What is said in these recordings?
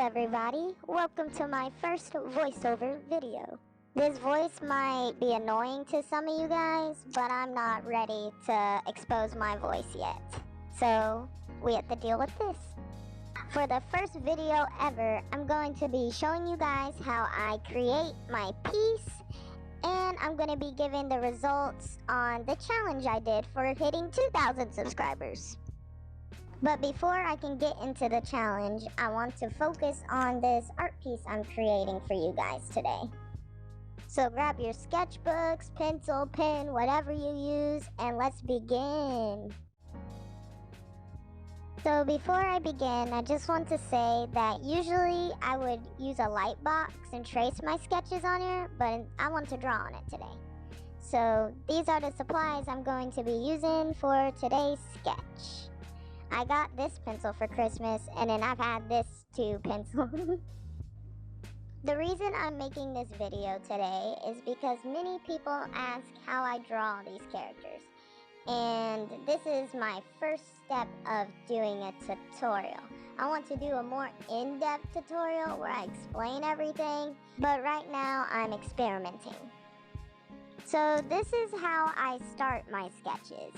everybody, welcome to my first voiceover video. This voice might be annoying to some of you guys, but I'm not ready to expose my voice yet. So, we have to deal with this. For the first video ever, I'm going to be showing you guys how I create my piece, and I'm going to be giving the results on the challenge I did for hitting 2,000 subscribers. But before I can get into the challenge, I want to focus on this art piece I'm creating for you guys today. So grab your sketchbooks, pencil, pen, whatever you use, and let's begin. So before I begin, I just want to say that usually I would use a light box and trace my sketches on here, but I want to draw on it today. So these are the supplies I'm going to be using for today's sketch. I got this pencil for Christmas, and then I've had this two pencils. The reason I'm making this video today is because many people ask how I draw these characters. And this is my first step of doing a tutorial. I want to do a more in-depth tutorial where I explain everything, but right now I'm experimenting. So this is how I start my sketches.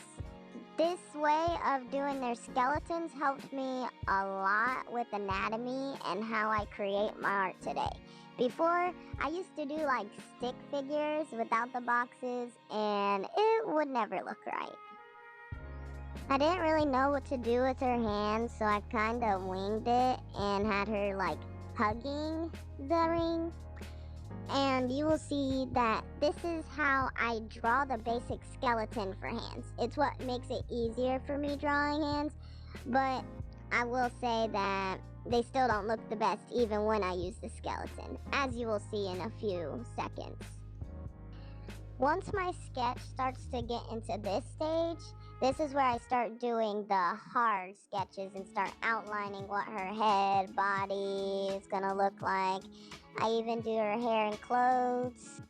This way of doing their skeletons helped me a lot with anatomy and how I create my art today. Before, I used to do like stick figures without the boxes, and it would never look right. I didn't really know what to do with her hands, so I kind of winged it and had her like hugging the ring. And you will see that this is how I draw the basic skeleton for hands. It's what makes it easier for me drawing hands, but I will say that they still don't look the best even when I use the skeleton, as you will see in a few seconds. Once my sketch starts to get into this stage, this is where I start doing the hard sketches and start outlining what her head, body is gonna look like. I even do her hair and clothes.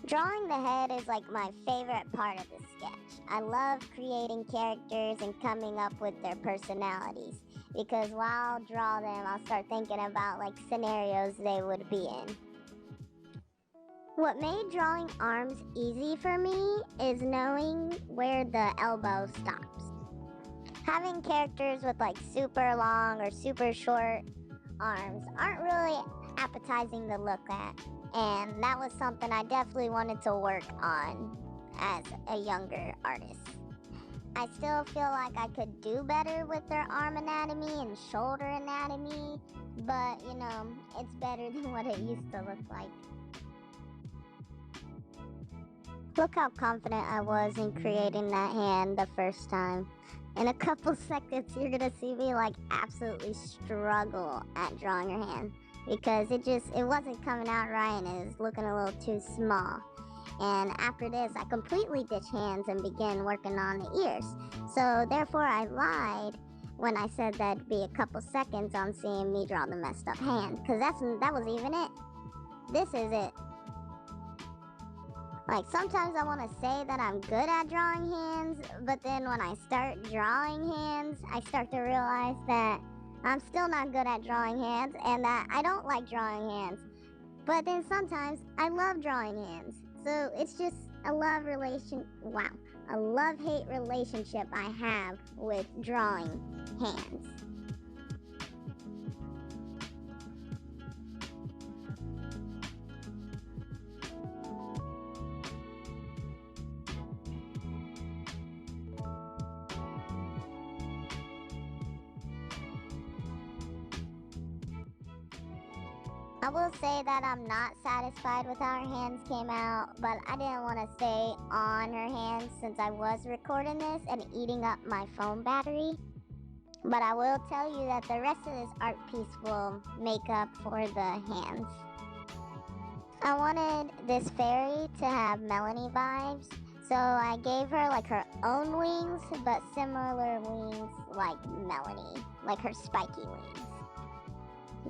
Drawing the head is like my favorite part of the sketch. I love creating characters and coming up with their personalities, because while I'll draw them, I'll start thinking about like scenarios they would be in. What made drawing arms easy for me is knowing where the elbow stops. Having characters with like super long or super short arms aren't really appetizing to look at, and that was something I definitely wanted to work on as a younger artist. I still feel like I could do better with their arm anatomy and shoulder anatomy, but you know, it's better than what it used to look like. Look how confident I was in creating that hand the first time. In a couple seconds, you're gonna see me like absolutely struggle at drawing her hand, because it wasn't coming out right and it was looking a little too small. And after this, I completely ditched hands and began working on the ears. So therefore, I lied when I said that'd be a couple seconds on seeing me draw the messed up hand, because that was even it. This is it. Like, sometimes I want to say that I'm good at drawing hands, but then when I start drawing hands, I start to realize that I'm still not good at drawing hands and that I don't like drawing hands. But then sometimes I love drawing hands. So it's just a love-hate relationship I have with drawing hands. I will say that I'm not satisfied with how her hands came out, but I didn't want to stay on her hands since I was recording this and eating up my phone battery. But I will tell you that the rest of this art piece will make up for the hands. I wanted this fairy to have Melanie vibes, so I gave her like her own wings, but similar wings like Melanie, like her spiky wings.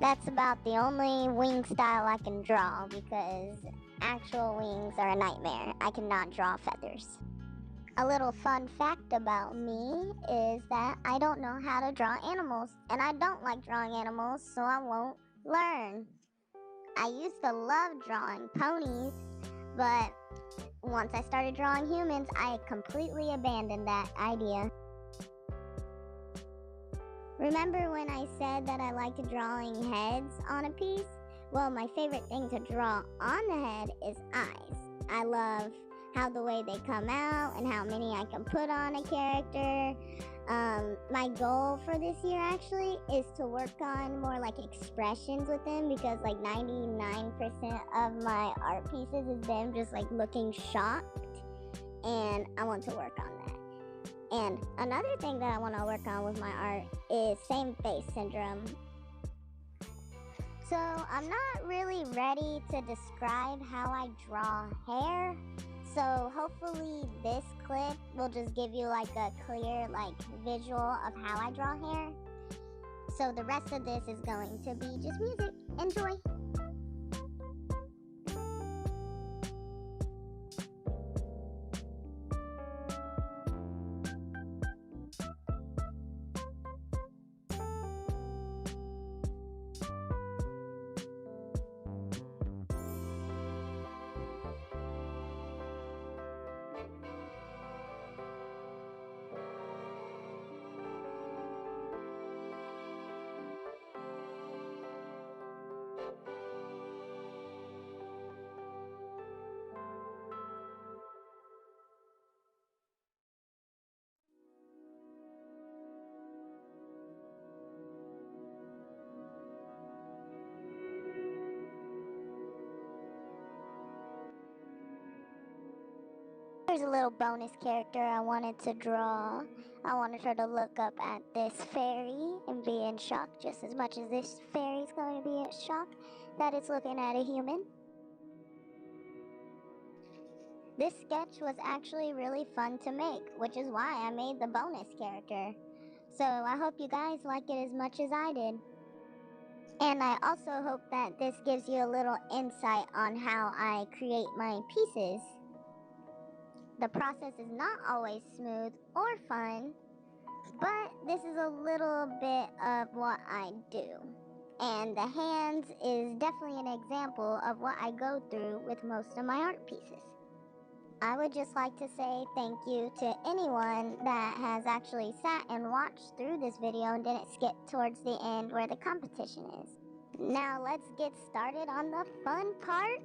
That's about the only wing style I can draw, because actual wings are a nightmare. I cannot draw feathers. A little fun fact about me is that I don't know how to draw animals, and I don't like drawing animals, so I won't learn. I used to love drawing ponies, but once I started drawing humans, I completely abandoned that idea. Remember when I said that I liked drawing heads on a piece? Well, my favorite thing to draw on the head is eyes. I love how the way they come out and how many I can put on a character. My goal for this year actually is to work on more like expressions with them, because like 99% of my art pieces is them just like looking shocked, and I want to work on that. And another thing that I want to work on with my art is same face syndrome. So I'm not really ready to describe how I draw hair. So hopefully this clip will just give you like a clear visual of how I draw hair. So the rest of this is going to be just music. Enjoy. Here's a little bonus character I wanted to draw. I wanted her to look up at this fairy and be in shock just as much as this fairy's going to be in shock that it's looking at a human. This sketch was actually really fun to make, which is why I made the bonus character. So I hope you guys like it as much as I did. And I also hope that this gives you a little insight on how I create my pieces. The process is not always smooth or fun, but this is a little bit of what I do. And the hands is definitely an example of what I go through with most of my art pieces. I would just like to say thank you to anyone that has actually sat and watched through this video and didn't skip towards the end where the competition is. Now let's get started on the fun part.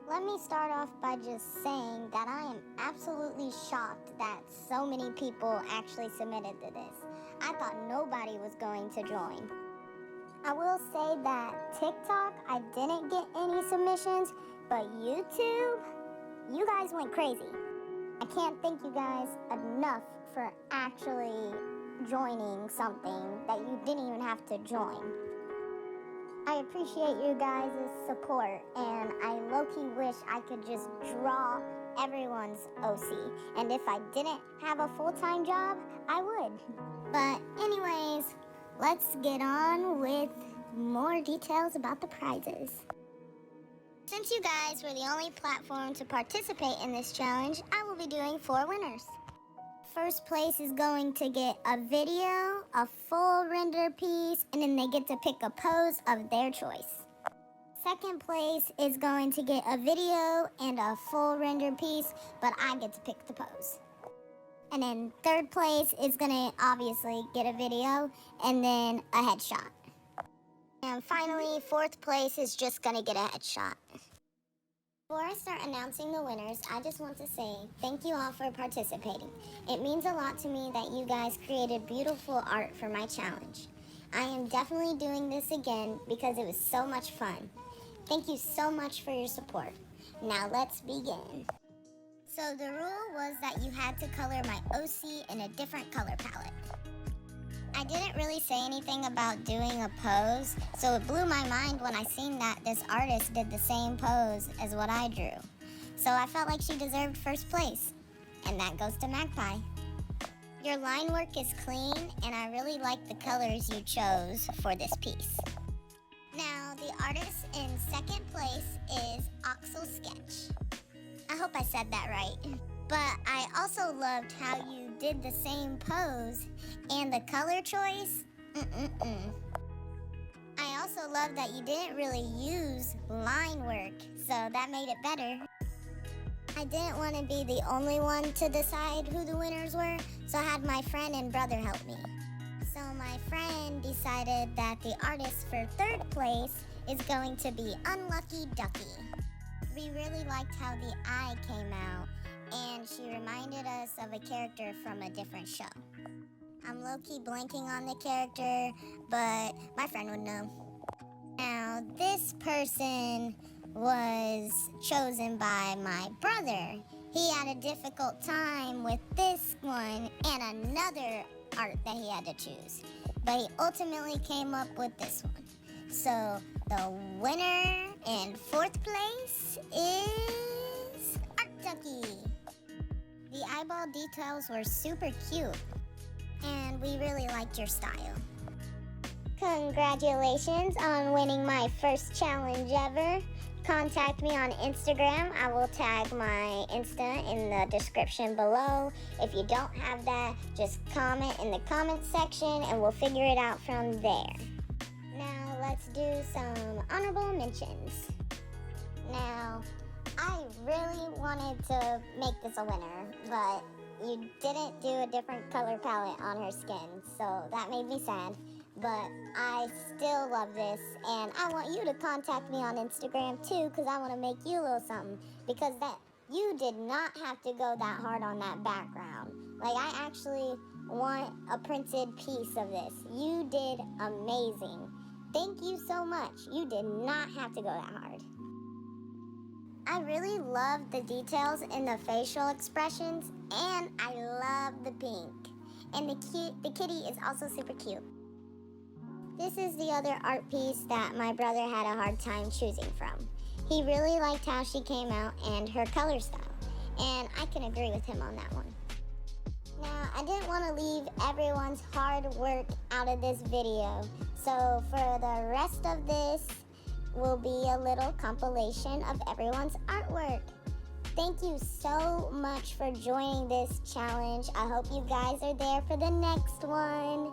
Let me start off by just saying that I am absolutely shocked that so many people actually submitted to this. I thought nobody was going to join. I will say that TikTok, I didn't get any submissions, but YouTube, you guys went crazy. I can't thank you guys enough for actually joining something that you didn't even have to join. I appreciate you guys' support, and I low-key wish I could just draw everyone's OC. And if I didn't have a full-time job, I would. But anyways, let's get on with more details about the prizes. Since you guys were the only platform to participate in this challenge, I will be doing 4 winners. First place is going to get a video, a full render piece, and then they get to pick a pose of their choice. Second place is going to get a video and a full render piece, but I get to pick the pose. And then third place is going to obviously get a video and then a headshot. And finally, fourth place is just going to get a headshot. Before I start announcing the winners, I just want to say thank you all for participating. It means a lot to me that you guys created beautiful art for my challenge. I am definitely doing this again because it was so much fun. Thank you so much for your support. Now let's begin. So the rule was that you had to color my OC in a different color palette. I didn't really say anything about doing a pose, so it blew my mind when I seen that this artist did the same pose as what I drew. So I felt like she deserved first place, and that goes to Magpie. Your line work is clean, and I really like the colors you chose for this piece. Now, the artist in second place is Oxel Sketch. I hope I said that right. But I also loved how you did the same pose and the color choice. also love that you didn't really use line work, so that made it better. I didn't want to be the only one to decide who the winners were, so I had my friend and brother help me. So my friend decided that the artist for third place is going to be Unlucky Ducky. We really liked how the eye came out, and she reminded us of a character from a different show. I'm low-key blanking on the character, but my friend would know. Now, this person was chosen by my brother. He had a difficult time with this one and another art that he had to choose, but he ultimately came up with this one. So the winner in fourth place is Art Ducky. The eyeball details were super cute, and we really liked your style. Congratulations on winning my first challenge ever. Contact me on Instagram. I will tag my Insta in the description below. If you don't have that, just comment in the comment section and we'll figure it out from there. Now let's do some honorable mentions. Now, I really wanted to make this a winner, but you didn't do a different color palette on her skin, so that made me sad. But I still love this, and I want you to contact me on Instagram too, because I want to make you a little something, because that you did not have to go that hard on that background. Like, I actually want a printed piece of this. You did amazing. Thank you so much. You did not have to go that hard. I really love the details in the facial expressions, and I love the pink. And the kitty is also super cute. This is the other art piece that my brother had a hard time choosing from. He really liked how she came out and her color style, and I can agree with him on that one. Now, I didn't want to leave everyone's hard work out of this video, so for the rest of this will be a little compilation of everyone's artwork. Thank you so much for joining this challenge. I hope you guys are there for the next one.